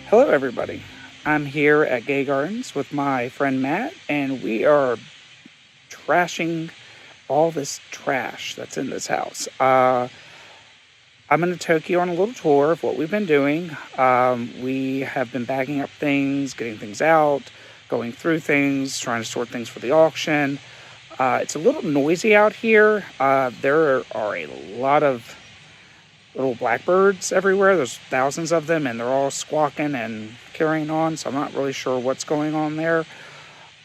Hello, everybody. I'm here at Gay Gardens with my friend Matt, and we are trashing all this trash that's in this house. I'm going to take you on a little tour of what we've been doing. We have been bagging up things, getting things out, going through things, trying to sort things for the auction. It's a little noisy out here. There are a lot of little blackbirds everywhere. There's thousands of them, and they're all squawking and carrying on, so I'm not really sure what's going on there.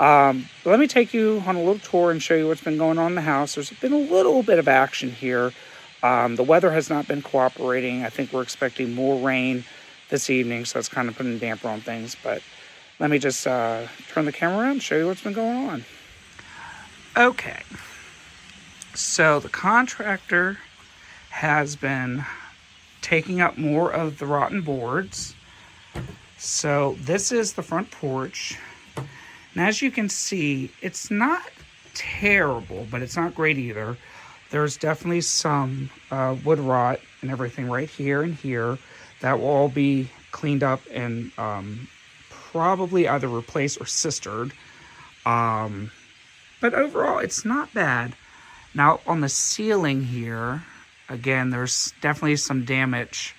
Let me take you on a little tour and show you what's been going on in the house. There's been a little bit of action here. The weather has not been cooperating. I think we're expecting more rain this evening, so it's kind of putting a damper on things. But let me just turn the camera around and show you what's been going on. Okay, so the contractor has been taking up more of the rotten boards. So this is the front porch. And as you can see, it's not terrible, but it's not great either. There's definitely some wood rot and everything right here and here. That will all be cleaned up and probably either replaced or sistered. But overall, it's not bad. Now, on the ceiling here, again, there's definitely some damage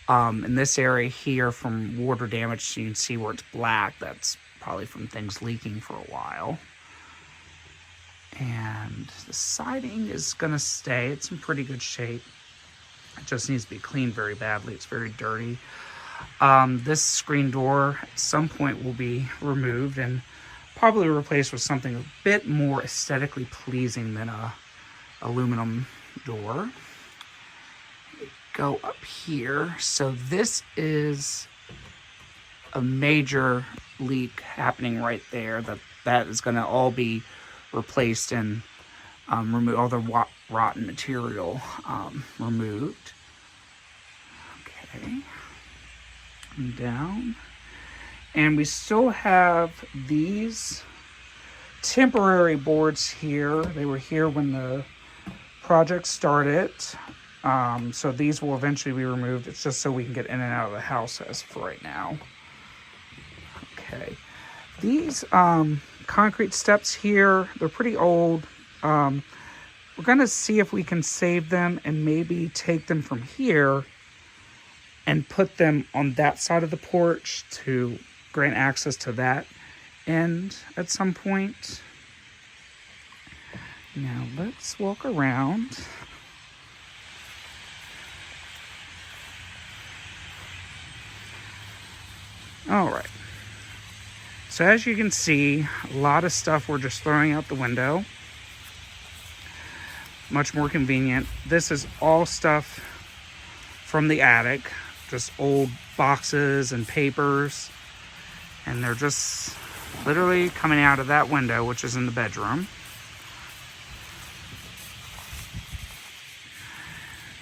in this area here from water damage. So you can see where it's black. That's probably from things leaking for a while. And the siding is going to stay. It's in pretty good shape. It just needs to be cleaned very badly. It's very dirty. This screen door at some point will be removed and probably replaced with something a bit more aesthetically pleasing than a aluminum door. Go up here. So this is a major leak happening right there. That is going to all be replaced and remove all the rotten material removed. Okay, and down. And we still have these temporary boards here. They were here when the project started. So these will eventually be removed. It's just so we can get in and out of the house as for right now. Okay. These concrete steps here, they're pretty old. We're going to see if we can save them and maybe take them from here and put them on that side of the porch to grant access to that end at some point. Now let's walk around. All right. So as you can see, a lot of stuff we're just throwing out the window. Much more convenient. This is all stuff from the attic, just old boxes and papers. And they're just literally coming out of that window, which is in the bedroom.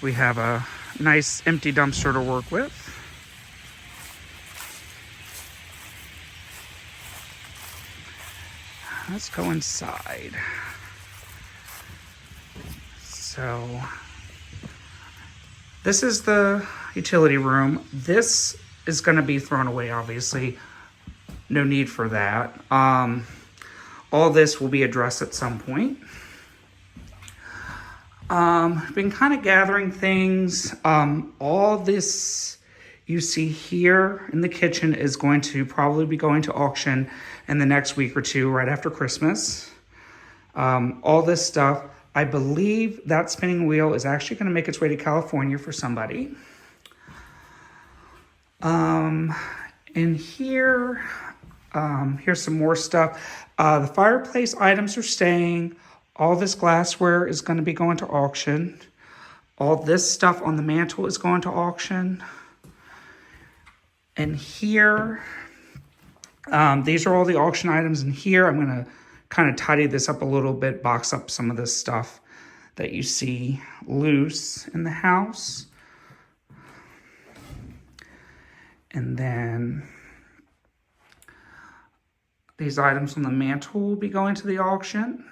We have a nice empty dumpster to work with. Let's go inside. So this is the utility room. This is going to be thrown away, obviously. No need for that. All this will be addressed at some point. Been kind of gathering things. All this you see here in the kitchen is going to probably be going to auction in the next week or two, right after Christmas. All this stuff, I believe that spinning wheel is actually going to make its way to California for somebody. In here, here's some more stuff. The fireplace items are staying. All this glassware is going to be going to auction. All this stuff on the mantle is going to auction. And here, these are all the auction items in here. I'm going to kind of tidy this up a little bit, box up some of this stuff that you see loose in the house. And then these items on the mantle will be going to the auction.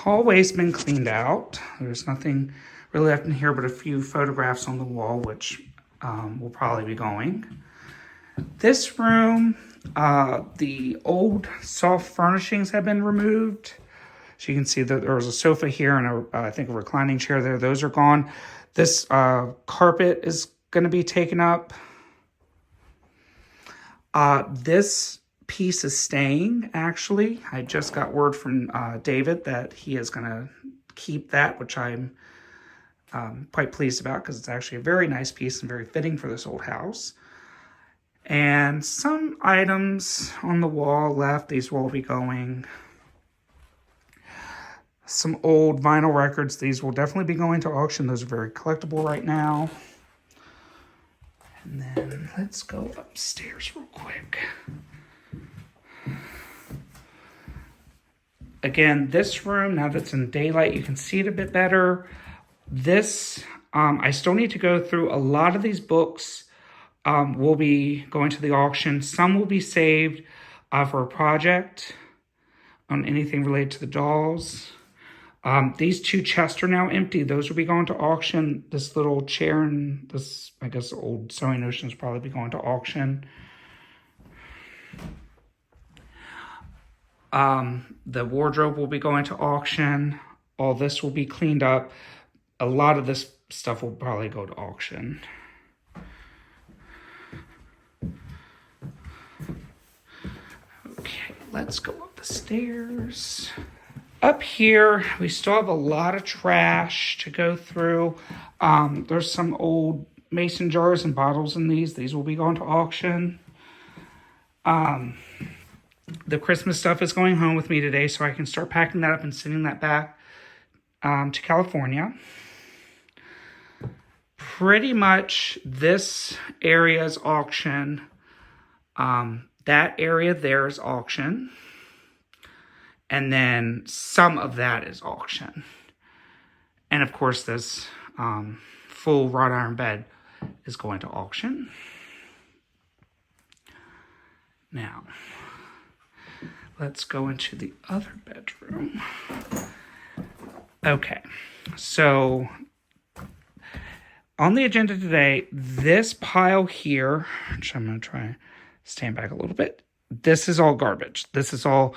hallway's been cleaned out. There's nothing really left in here but a few photographs on the wall, which will probably be going. This room, the old soft furnishings have been removed. So you can see that there was a sofa here and I think a reclining chair there. Those are gone. This carpet is going to be taken up. This piece is staying, actually. I just got word from David that he is going to keep that, which I'm quite pleased about because it's actually a very nice piece and very fitting for this old house. And some items on the wall left. These will be going. Some old vinyl records. These will definitely be going to auction. Those are very collectible right now. And then let's go upstairs real quick. Again, this room, now that's in daylight, you can see it a bit better. This, I still need to go through a lot of these books. Will be going to the auction. Some will be saved for a project on anything related to the dolls. These two chests are now empty. Those will be going to auction. This little chair and this, I guess, old sewing notions probably be going to auction. The wardrobe will be going to auction. All this will be cleaned up. A lot of this stuff will probably go to auction. Okay, let's go up the stairs. Up here, we still have a lot of trash to go through. There's some old mason jars and bottles in these. These will be going to auction. The Christmas stuff is going home with me today, so I can start packing that up and sending that back to California. Pretty much this area is auction. That area there is auction. And then some of that is auction. And of course, this full wrought iron bed is going to auction. Now, let's go into the other bedroom. Okay, so on the agenda today, this pile here, which I'm going to try and stand back a little bit. This is all garbage. This is all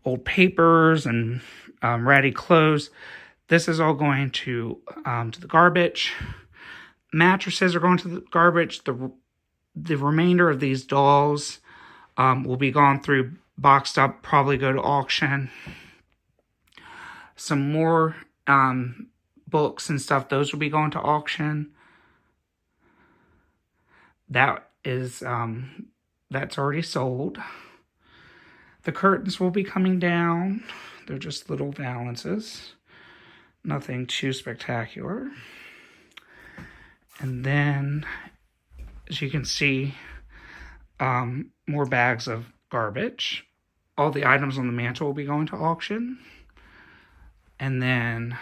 old papers and ratty clothes. This is all going to the garbage. Mattresses are going to the garbage. The remainder of these dolls will be gone through, boxed up, probably go to auction. Some more books and stuff, those will be going to auction. That is, that's already sold. The curtains will be coming down. They're just little valances. Nothing too spectacular. And then, as you can see, more bags of garbage. All the items on the mantle will be going to auction. And then,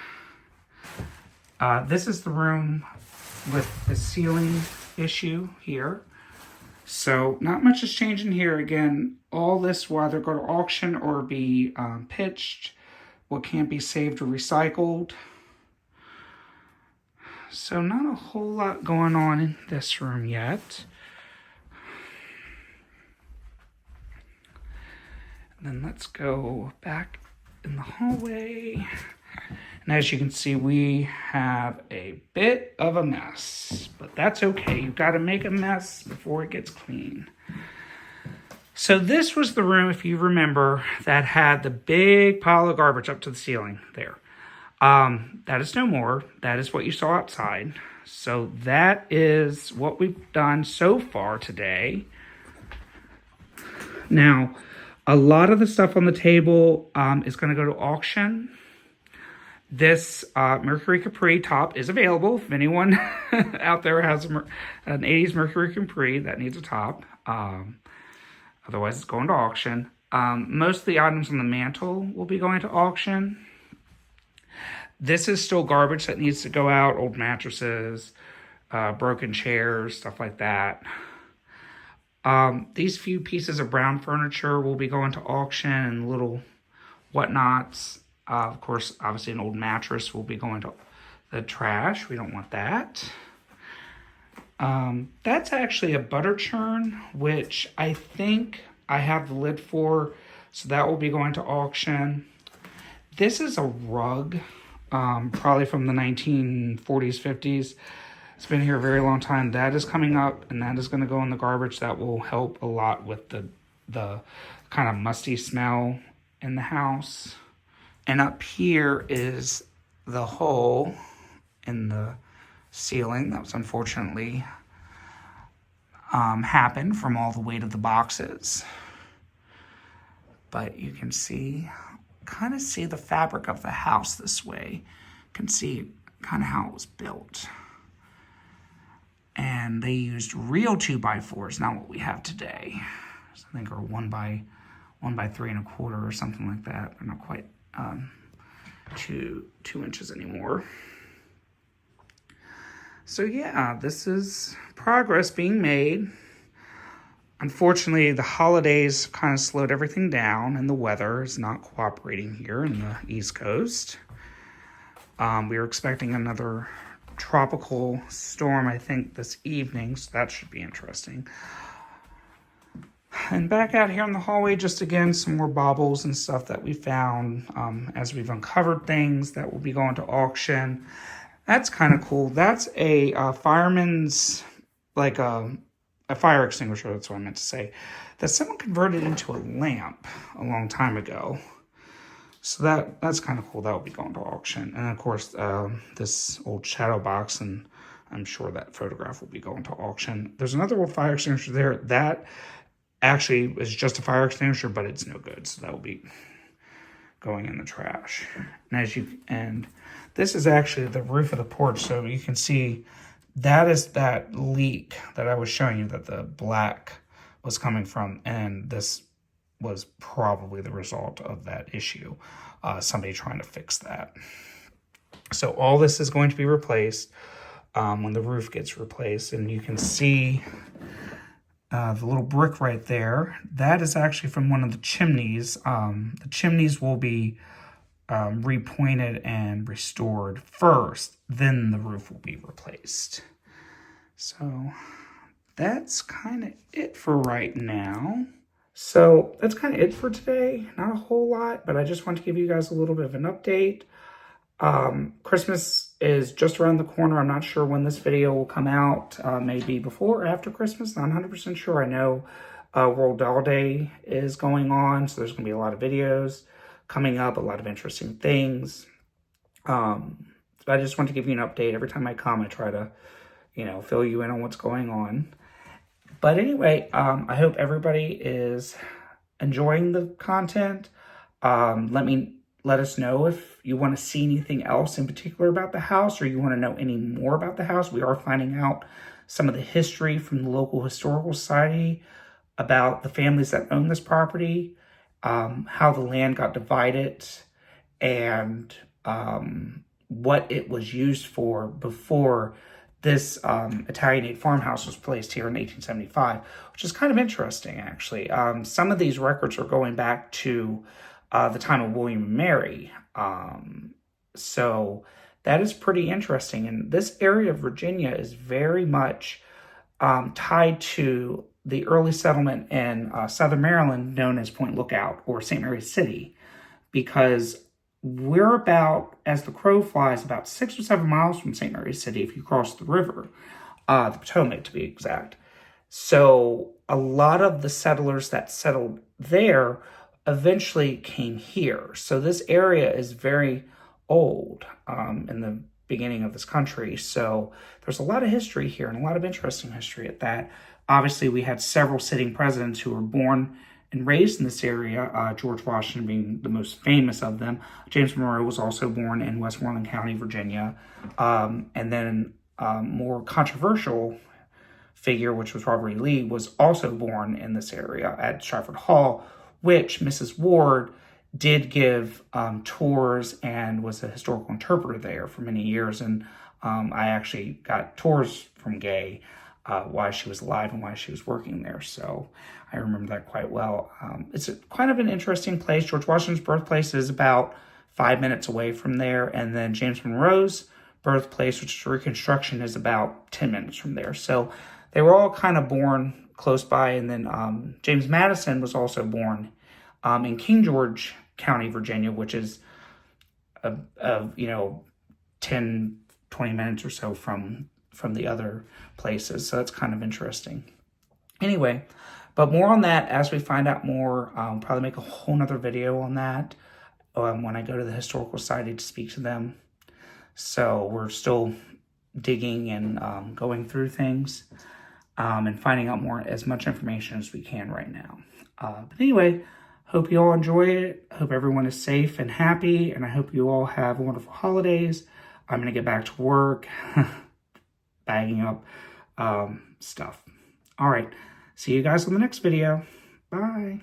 this is the room with the ceiling issue here. So not much is changing here. Again, all this will either go to auction or be pitched. What can't be saved or recycled. So not a whole lot going on in this room yet. And then let's go back in the hallway. And as you can see, we have a bit of a mess, but that's okay. You've got to make a mess before it gets clean. So this was the room, if you remember, that had the big pile of garbage up to the ceiling there. That is no more. That is what you saw outside. So that is what we've done so far today. Now, a lot of the stuff on the table is going to go to auction. This Mercury Capri top is available. If anyone out there has an 80s Mercury Capri that needs a top. Otherwise, it's going to auction. Most of the items on the mantle will be going to auction. This is still garbage that needs to go out. Old mattresses, broken chairs, stuff like that. These few pieces of brown furniture will be going to auction and little whatnots. Of course, obviously an old mattress will be going to the trash. We don't want that. That's actually a butter churn, which I think I have the lid for, so that will be going to auction. This is a rug, probably from the 1940s, 50s. It's been here a very long time. That is coming up, and that is going to go in the garbage. That will help a lot with the kind of musty smell in the house. And up here is the hole in the ceiling that was unfortunately happened from all the weight of the boxes. But you can see, kind of see the fabric of the house this way. You can see kind of how it was built. And they used real 2x4s, not what we have today. So I think are 1x3 1/4 or something like that. They're not quite 2 inches anymore. So yeah, this is progress being made. Unfortunately, the holidays kind of slowed everything down, and the weather is not cooperating here in the East Coast. We were expecting another tropical storm, I think, this evening, so that should be interesting. And back out here in the hallway, just again, some more baubles and stuff that we found as we've uncovered things that will be going to auction. That's kind of cool. That's a fireman's, like a fire extinguisher, that's what I meant to say, that someone converted into a lamp a long time ago. So that's kind of cool. That will be going to auction. And of course, this old shadow box, and I'm sure that photograph will be going to auction. There's another old fire extinguisher there. That actually is just a fire extinguisher, but it's no good. So that will be going in the trash. And this is actually the roof of the porch. So you can see that is that leak that I was showing you that the black was coming from. And this was probably the result of that issue. Somebody trying to fix that. So all this is going to be replaced when the roof gets replaced. And you can see the little brick right there. That is actually from one of the chimneys. The chimneys will be repointed and restored first. Then the roof will be replaced. So that's kind of it for right now. So that's kind of it for today. Not a whole lot, but I just want to give you guys a little bit of an update. Christmas is just around the corner. I'm not sure when this video will come out. Maybe before or after Christmas. Not 100% sure. I know World Doll Day is going on, so there's going to be a lot of videos coming up, a lot of interesting things. I just want to give you an update. Every time I come, I try to, fill you in on what's going on. But anyway, I hope everybody is enjoying the content. Let us know if you want to see anything else in particular about the house, or you want to know any more about the house. We are finding out some of the history from the local historical society about the families that own this property, how the land got divided, and what it was used for before this Italianate farmhouse was placed here in 1875, which is kind of interesting, actually. Some of these records are going back to the time of William and Mary. So that is pretty interesting. And this area of Virginia is very much tied to the early settlement in southern Maryland known as Point Lookout or St. Mary's City, because we're about, as the crow flies, about 6 or 7 miles from St. Mary's City if you cross the river, the Potomac to be exact. So a lot of the settlers that settled there eventually came here. So this area is very old in the beginning of this country. So there's a lot of history here and a lot of interesting history at that. Obviously, we had several sitting presidents who were born and raised in this area, George Washington being the most famous of them. James Monroe was also born in Westmoreland County, Virginia. And then more controversial figure, which was Robert E. Lee, was also born in this area at Stratford Hall, which Mrs. Ward did give tours and was a historical interpreter there for many years. And I actually got tours from Gay while she was alive and while she was working there. So I remember that quite well. It's kind of an interesting place. George Washington's birthplace is about 5 minutes away from there. And then James Monroe's birthplace, which is reconstruction, is about 10 minutes from there. So they were all kind of born close by. And then James Madison was also born in King George County, Virginia, which is 10, 20 minutes or so from the other places. So that's kind of interesting. Anyway, but more on that as we find out more. Probably make a whole nother video on that when I go to the Historical Society to speak to them. So we're still digging and going through things and finding out as much information as we can right now. But anyway, hope you all enjoy it. Hope everyone is safe and happy, and I hope you all have wonderful holidays. I'm going to get back to work, bagging up stuff. All right. See you guys on the next video. Bye.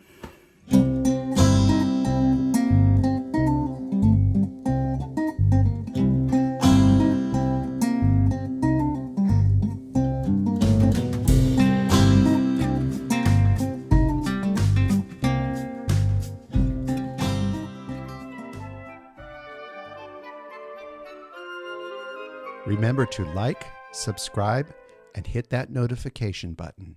Remember to like, subscribe, and hit that notification button.